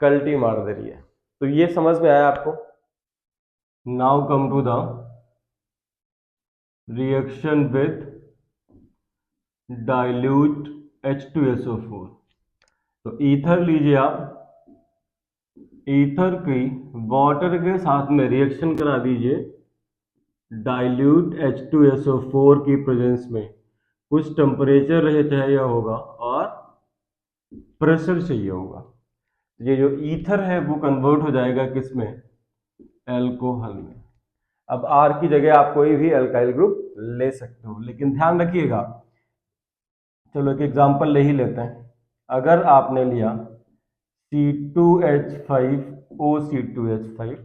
कल्टी मार दे रही है। तो ये समझ में आया आपको। Now come to the reaction with dilute H2SO4। तो ईथर लीजिए आप, ईथर की वाटर के साथ में रिएक्शन करा दीजिए डाइल्यूट H2SO4 की प्रेजेंस में। कुछ टेम्परेचर रहे चाहिए होगा और प्रेशर चाहिए होगा। ये जो ईथर है वो कन्वर्ट हो जाएगा किसमें, एल्कोहल में। अब आर की जगह आप कोई भी अल्काइल ग्रुप ले सकते हो, लेकिन ध्यान रखिएगा, चलो एक एग्जांपल ले ही लेते हैं। अगर आपने लिया C2H5OC2H5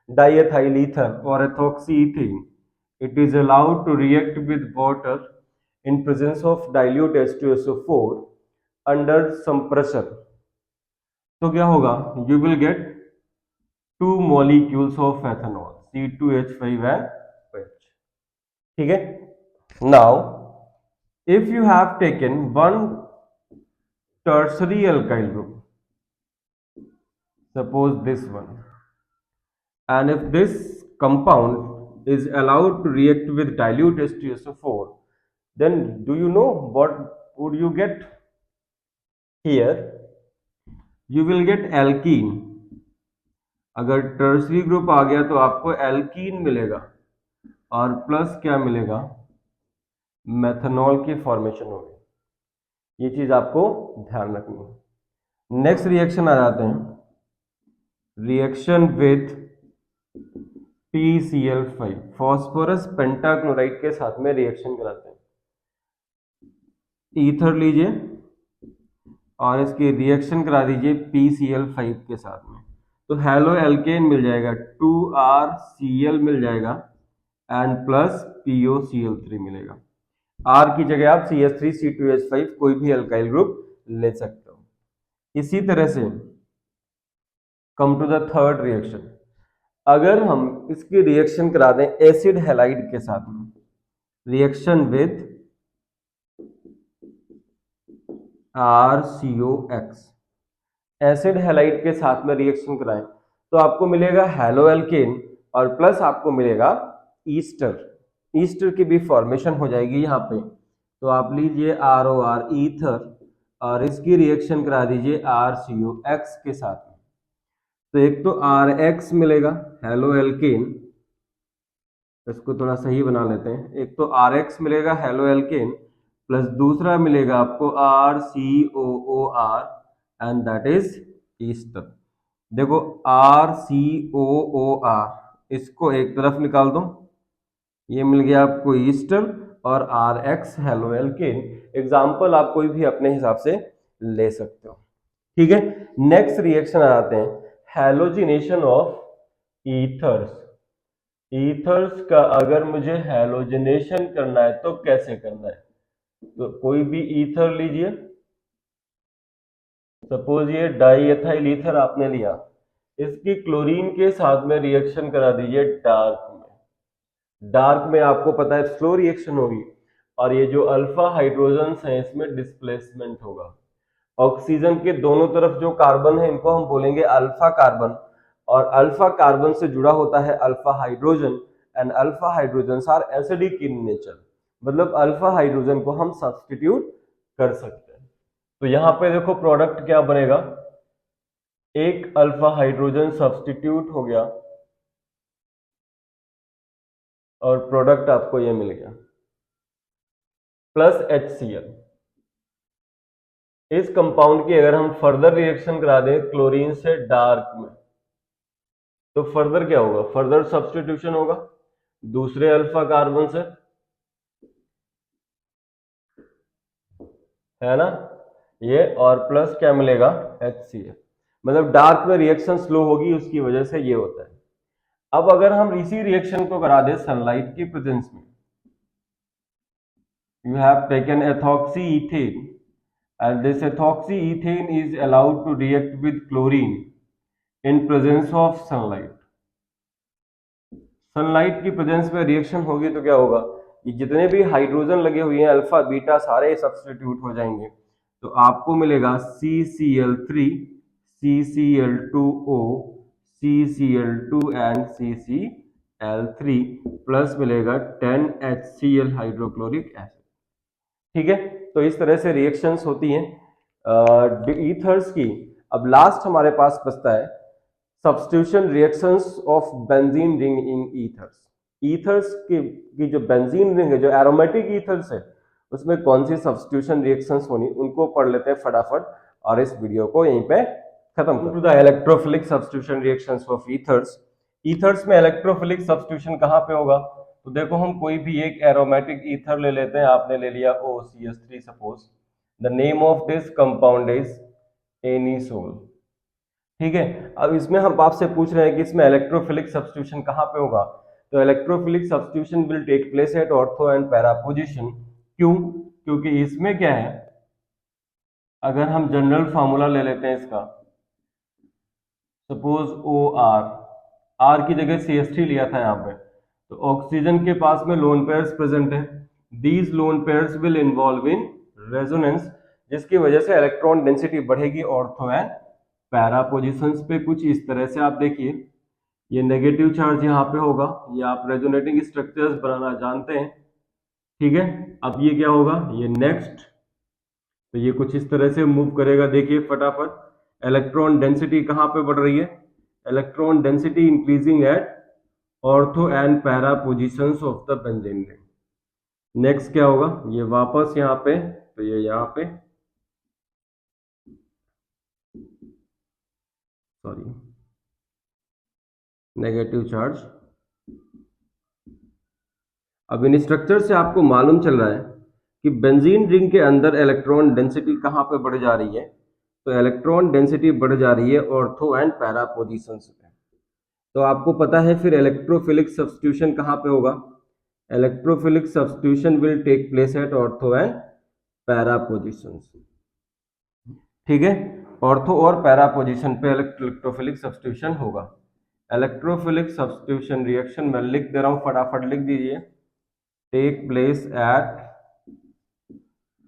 डाइएथाइल ईथर और ethoxy ethene, it is allowed to react with water in presence of dilute H2SO4 under some pressure, तो क्या होगा, you will get two molecules of ethanol C2H5 and OH. ठीक है. Now if you have taken one tertiary alkyl group, suppose this one, and if this compound is allowed to react with dilute H2SO4, then do you know what would you get here? You will get alkene. अगर tertiary group आ गया तो आपको alkene मिलेगा और plus क्या मिलेगा, methanol की formation होगी. ये चीज आपको ध्यान रखनी है. नेक्स्ट रिएक्शन आ जाते हैं, reaction with PCl5, phosphorus pentachloride के साथ में रिएक्शन कराते हैं. ईथर लीजिए और इसकी रिएक्शन करा दीजिए PCl5 के साथ में, तो हेलो एल्केन मिल जाएगा, 2RCl मिल जाएगा एंड प्लस POCl3 मिलेगा. R की जगह आप CH3C2H5 कोई भी अल्काइल ग्रुप ले सकते हो. इसी तरह से come to the third reaction, अगर हम इसकी रिएक्शन करा दें एसिड हैलाइड के साथ में, reaction with RCOX, acid halide के साथ में रिएक्शन कराएं तो आपको मिलेगा हेलो एल्केन और प्लस आपको मिलेगा ईस्टर. ईस्टर की भी फॉर्मेशन हो जाएगी यहाँ पे, तो आप लीजिए ROR ईथर और इसकी रिएक्शन करा दीजिए RCOX के साथ में. तो एक तो RX मिलेगा हेलो एल्केन, इसको थोड़ा सही बना लेते हैं, एक तो RX मिलेगा हेलो एल्केन प्लस दूसरा मिलेगा आपको RCOOR and that is Easter. देखो RCOOR, इसको एक तरफ निकाल दो, ये मिल गया आपको ईस्टर और RX हेलो एल्केन. एग्जाम्पल आप कोई भी अपने हिसाब से ले सकते हो. ठीक है. नेक्स्ट रिएक्शन आ जाते हैं, हैलोजिनेशन ऑफ ईथर्स. ईथर्स का अगर मुझे हैलोजिनेशन करना है तो कैसे करना है, तो कोई भी ईथर लीजिए, सपोज ये डाईएथाइल ईथर आपने लिया, इसकी क्लोरीन के साथ में रिएक्शन करा दीजिए डार्क में. डार्क में आपको पता है स्लो रिएक्शन होगी और ये जो अल्फा हाइड्रोजन्स हैं इसमें डिस्प्लेसमेंट होगा. ऑक्सीजन के दोनों तरफ जो कार्बन है इनको हम बोलेंगे अल्फा कार्बन, और अल्फा कार्बन से जुड़ा होता है alpha hydrogen and alpha hydrogens are acidic in nature, मतलब अल्फा हाइड्रोजन को हम सब्स्टिट्यूट कर सकते हैं. तो यहां पे देखो प्रोडक्ट क्या बनेगा, एक अल्फा हाइड्रोजन सब्स्टिट्यूट हो गया और प्रोडक्ट आपको ये मिल गया प्लस HCl. इस कंपाउंड की अगर हम फर्दर रिएक्शन करा दें क्लोरीन से डार्क में, तो फर्दर क्या होगा, फर्दर सब्स्टिट्यूशन होगा दूसरे अल्फा कार्बन से, है ना, ये, और प्लस क्या मिलेगा HCl. मतलब डार्क में रिएक्शन स्लो होगी, उसकी वजह से ये होता है. अब अगर हम इसी रिएक्शन को करा दें सनलाइट की प्रेजेंस में, you have taken ethoxyethane and this ethoxyethane is allowed to react with chlorine in presence of sunlight. Sunlight की प्रेजेंस में रिएक्शन होगी तो क्या होगा, ये जितने भी हाइड्रोजन लगे हुए हैं अल्फा बीटा सारे सब्स्टिट्यूट हो जाएंगे, तो आपको मिलेगा CCl3 CCl2O CCl2 and CCl3 plus मिलेगा 10HCl हाइड्रोक्लोरिक एसिड. ठीक है. तो इस तरह से रिएक्शंस होती हैं ईथर्स की. अब लास्ट हमारे पास बचता है substitution reactions of benzene ring in ethers. Ethers की जो बेंजीन रिंग है, जो एरोमेटिक ईथर्स है, उसमें कौन सी सब्स्टिट्यूशन रिएक्शंस होनी, उनको पढ़ लेते हैं फटाफट और इस वीडियो को यहीं पे खत्म कर. To the electrophilic substitution reactions of ethers. Ethers में इलेक्ट्रोफिलिक सब्स्टिट्यूशन कहाँ पे होगा, तो देखो हम कोई भी एक एरोमेटिक ईथर ले लेते हैं. आपने ले लिया OCH3 suppose, the name of this compound is anisole. ठीक है. अब इसमें हम आपसे पूछ रहे हैं कि इसमें इलेक्ट्रोफिलिक सब्स्टिट्यूशन कहाँ पे होगा, तो electrophilic substitution will take place at ortho and para position क्यों? क्योंकि इसमें क्या है, अगर हम जनरल फार्मूला ले लेते हैं इसका, सपोज ओ आर की जगह CH3 लिया था यहाँ पे, तो ऑक्सीजन के पास में लोन पेयर्स प्रेजेंट है, these lone pairs will involve in resonance, जिसकी वजह से इलेक्ट्रॉन डेंसिटी बढ़ेगी ऑर्थो एंड पैरा पोजिशंस पे। कुछ इस तरह से आप देखिए, ये नेगेटिव चार्ज यहाँ पे होगा, ये आप रेजोनेटिंग स्ट्रक्चर्स बनाना जानते हैं, ठीक है। अब ये क्या होगा, ये नेक्स्ट, तो ये कुछ इस तरह से मूव करेगा। देखिए फटाफट इलेक्ट्रॉन डेंसिटी कहाँ पे बढ़ रही है, electron density increasing at ortho and para positions of the benzene ring. Next क्या होगा, ये वापस यहाँ पे, तो ये यहाँ पे, सॉरी, नेगेटिव चार्ज। अब इन स्ट्रक्चर से आपको मालूम चल रहा है कि बेंजीन रिंग के अंदर इलेक्ट्रॉन डेंसिटी कहाँ पे बढ़ जा रही है, तो इलेक्ट्रॉन डेंसिटी बढ़ जा रही है ऑर्थो एंड पैरा पोजिशंस पे। तो आपको पता है फिर इलेक्ट्रोफिलिक सब्स्टिट्यूशन कहाँ पे होगा, electrophilic substitution will take place at ortho and para positions, ठीक है। ऑर्थो और पैरा पोजिशन पे इलेक्ट्रोफिलिक सब्स्टिट्यूशन होगा। इलेक्ट्रोफिलिक सब्स्टिट्यूशन रिएक्शन मैं लिख दे रहा हूँ, फटाफट लिख दीजिए, take place at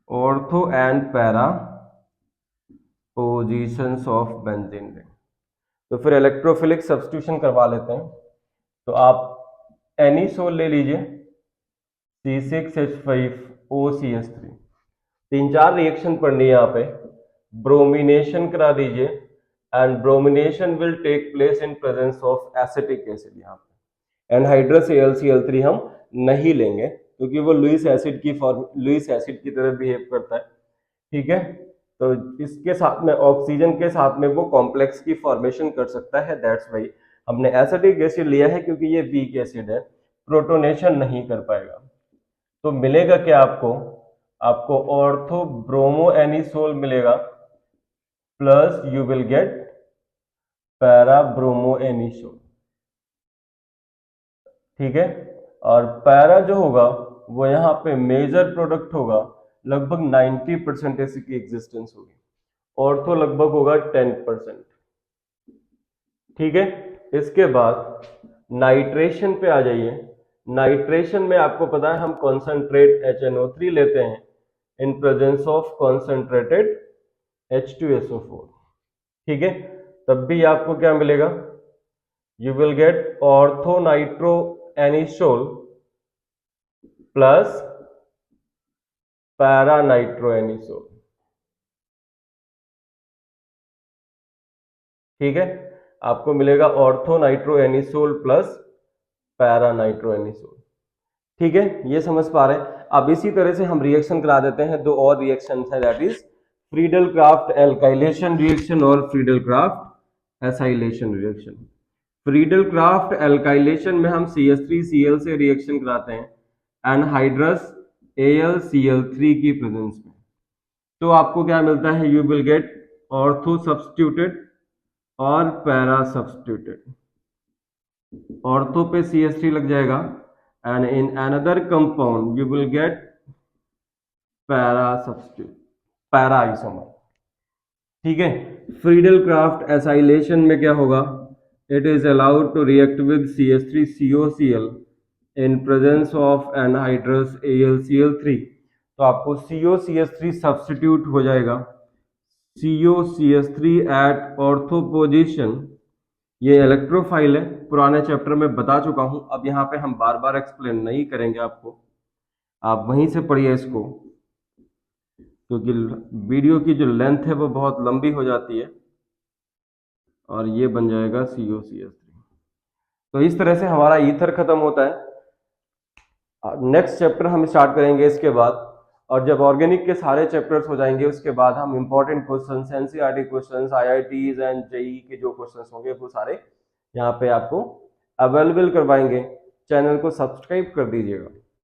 ortho and para positions of benzene ring. तो फिर इलेक्ट्रोफिलिक सब्स्टिट्यूशन करवा लेते हैं। तो आप एनिसोल ले लीजिए, C6H5OCH3, 3-4 रिएक्शन पढ़नी है यहाँ पे, ब्रोमिनेशन करा दीजिए and bromination will take place in presence of acetic acid. यहाँ पे एनहाइड्रस AlCl3 हम नहीं लेंगे क्योंकि वो लुईस एसिड की तरह बिहेव करता है, ठीक है। तो इसके साथ में ऑक्सीजन के साथ में वो कॉम्प्लेक्स की फॉर्मेशन कर सकता है, दैट्स वाई हमने एसिटिक एसिड लिया है, क्योंकि ये वीक एसिड है, प्रोटोनेशन नहीं कर पाएगा। तो मिलेगा क्या आपको, आपको ऑर्थो ब्रोमो एनिसोल मिलेगा plus you will get para bromo anisole, ठीक है। और पैरा जो होगा वो यहाँ पे मेजर प्रोडक्ट होगा, लगभग 90% इसकी एग्जिस्टेंस होगी, ऑर्थो लगभग होगा 10%, ठीक है। इसके बाद नाइट्रेशन पे आ जाइए। नाइट्रेशन में आपको पता है हम कॉन्सेंट्रेट HNO3 लेते हैं इन प्रेजेंस ऑफ कॉन्सेंट्रेटेड H2SO4, ठीक है। तब भी आपको क्या मिलेगा, you will get ortho nitro anisole plus para nitro anisole, ठीक है। आपको मिलेगा ortho nitro anisole plus para nitro anisole, ठीक है। ये समझ पा रहे हैं। अब इसी तरह से हम रिएक्शन करा देते हैं, दो और रिएक्शन है, that is Friedel Crafts alkylation reaction और Friedel Crafts acylation reaction. Friedel Crafts alkylation में हम CH3Cl से रिएक्शन कराते हैं एनहाइड्रस AlCl3 की प्रेजेंस में। तो आपको क्या मिलता है, you will get ortho substituted और पैरा सब्स्टिट्यूटेड। ऑर्थो पे CH3 लग जाएगा and in another compound you will get para substitute, para isomer, ठीक है। फ्रीडल क्राफ्ट एसाइलेशन में क्या होगा, it is allowed to react with CH3COCl in presence of anhydrous AlCl3। तो आपको COCH3 सब्स्टिट्यूट हो जाएगा, COCH3 एट ऑर्थो पोजिशन। ये इलेक्ट्रोफाइल है, पुराने चैप्टर में बता चुका हूं, अब यहाँ पे हम बार बार एक्सप्लेन नहीं करेंगे आपको, आप वहीं से पढ़िए इसको, क्योंकि वीडियो की जो लेंथ है वो बहुत लंबी हो जाती है। और ये बन जाएगा COCH3। तो इस तरह से हमारा ईथर खत्म होता है। नेक्स्ट चैप्टर हम स्टार्ट करेंगे इसके बाद, और जब ऑर्गेनिक के सारे चैप्टर्स हो जाएंगे उसके बाद हम important questions, NCERT questions, IITs and JEE के जो क्वेश्चंस होंगे वो सारे यहाँ पे आपको अवेलेबल करवाएंगे। चैनल को सब्सक्राइब कर दीजिएगा।